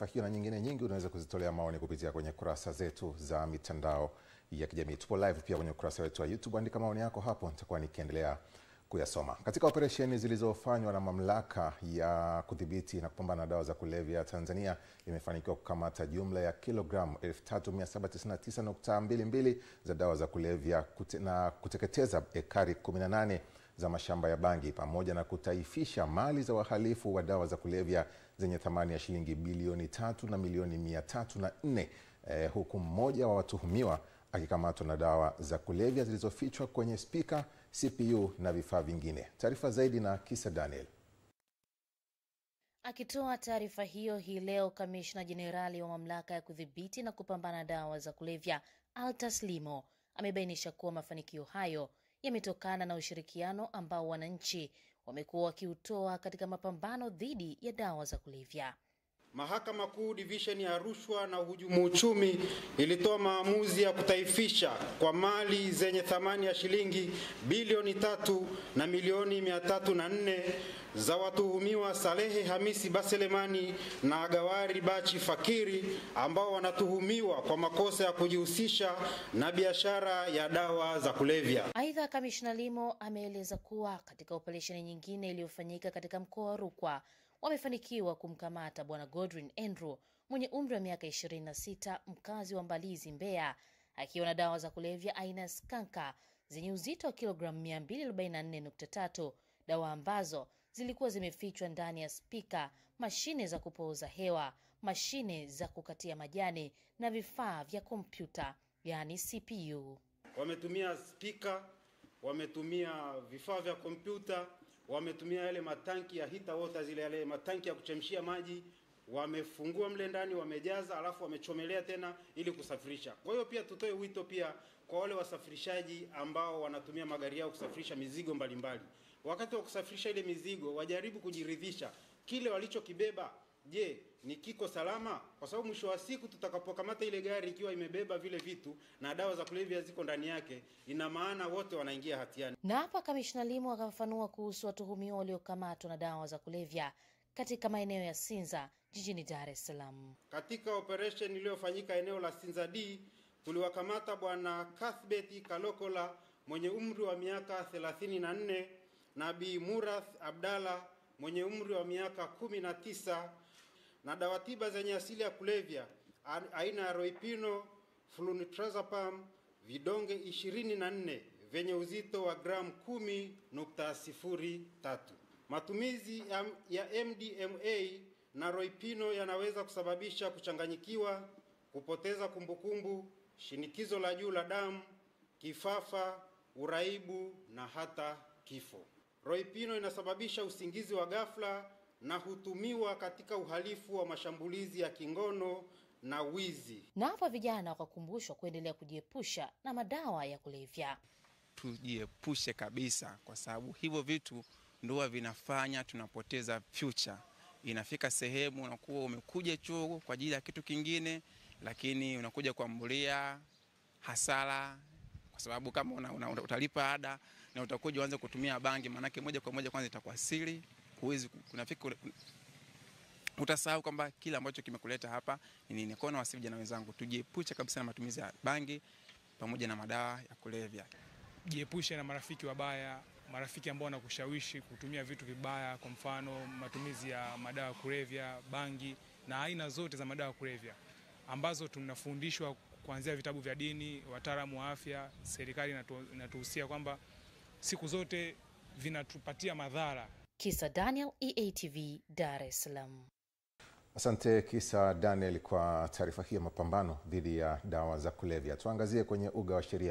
taarifa hiyo na nyingine nyingi unaweza kuzitolea maoni kupitia kwenye kurasa zetu za mitandao ya kijamii. Tupo live pia kwenye ukurasa wetu wa YouTube. Andika maoni yako hapo, nitakuwa nikiendelea kuyasoma. Katika operesheni zilizofanywa na mamlaka ya kudhibiti na kupambana na dawa za kulevya, Tanzania imefanikiwa kukamata jumla ya kilogramu 3799.22 za dawa za kulevya na kuteketeza ekari 18 za mashamba ya bangi, pamoja na kutaifisha mali za wahalifu wa dawa za kulevya zenye thamani ya shilingi bilioni 3 na milioni 304, huku mmoja wa watuhumiwa akikamatwa na dawa za kulevya zilizofichwa kwenye spika, CPU na vifaa vingine. Taarifa zaidi na Kisa Daniel. Akitoa taarifa hiyo hii leo, Kamishna Jenerali wa Mamlaka ya Kudhibiti na Kupambana na Dawa za Kulevya, Altas Limo, amebainisha kuwa mafanikio hayo yametokana na ushirikiano ambao wananchi wamekuwa wakiutoa katika mapambano dhidi ya dawa za kulevya. Mahakama Kuu Division ya Rushwa na Uhujumu Uchumi ilitoa maamuzi ya kutaifisha kwa mali zenye thamani ya shilingi bilioni 3 na milioni 304 za watuhumiwa Salehe Hamisi Baselemani na Agawari Bachi Fakiri, ambao wanatuhumiwa kwa makosa ya kujihusisha na biashara ya dawa za kulevya. Aidha, Kamishna Limo ameeleza kuwa katika operesheni nyingine iliyofanyika katika mkoa wa Rukwa, wamefanikiwa kumkamata Bwana Godwin Andrew mwenye umri wa miaka 26, mkazi wa Mbalizi, Mbeya, akiwa na dawa za kulevya aina skanka zenye uzito wa kilogramu 244.3, dawa ambazo zilikuwa zimefichwa ndani ya spika, mashine za kupooza hewa, mashine za kukatia majani na vifaa vya kompyuta, yani CPU. Wametumia spika, wametumia vifaa vya kompyuta, wametumia yale matanki ya heater water, zile yale matanki ya kuchemshia maji, wamefungua mle ndani, wamejaza, alafu wamechomelea tena ili kusafirisha. Kwa hiyo pia tutoe wito pia kwa wale wasafirishaji ambao wanatumia magari yao kusafirisha mizigo mbalimbali. Wakati wa kusafirisha ile mizigo, wajaribu kujiridhisha kile walichokibeba, je, ni kiko salama? Kwa sababu mwisho wa siku tutakapokamata ile gari ikiwa imebeba vile vitu na dawa za kulevya ziko ndani yake, ina maana wote wanaingia hatiani. Na hapa Kamishna Limo akafafanua kuhusu watuhumiwa waliokamatwa na dawa za kulevya katika maeneo ya Sinza jijini Dar es Salaam. Katika operation iliyofanyika eneo la Sinza D, tuliwakamata Bwana Kathbeti Kalokola mwenye umri wa miaka 34 na Bi Murath Abdalla mwenye umri wa miaka 19 na dawa tiba zenye asili ya kulevya aina ya Roipino, Flunitrazepam, vidonge 24 vyenye uzito wa gramu 10.03. Matumizi ya MDMA na Roipino yanaweza kusababisha kuchanganyikiwa, kupoteza kumbukumbu, shinikizo la juu la damu, kifafa, uraibu na hata kifo. Roipino inasababisha usingizi wa ghafla na hutumiwa katika uhalifu wa mashambulizi ya kingono na wizi. Na hapa vijana wakakumbushwa kuendelea kujiepusha na madawa ya kulevya. Tujiepushe kabisa, kwa sababu hivyo vitu ndio vinafanya tunapoteza future. Inafika sehemu unakuwa umekuja chuo kwa ajili ya kitu kingine, lakini unakuja kuambulia hasara, kwa sababu kama utalipa ada na utakuja uanze kutumia bangi, manake moja kwa moja kwanza itakuasili, huwezi kunafika utasahau kwamba kila ambacho kimekuleta hapa ni nini. Kwa na vijana wenzangu, tujiepushe kabisa na matumizi ya bangi pamoja na madawa ya kulevya. Jiepushe na marafiki wabaya, marafiki ambao wanakushawishi kutumia vitu vibaya, kwa mfano matumizi ya madawa ya kulevya, bangi na aina zote za madawa ya kulevya ambazo tunafundishwa kuanzia vitabu vya dini, wataalamu wa afya, serikali inatuhusia kwamba siku zote vinatupatia madhara. Kisa Daniel, EATV, Dar es Salaam. Asante Kisa Daniel kwa taarifa hii ya mapambano dhidi ya dawa za kulevya. Tuangazie kwenye uga wa sheria.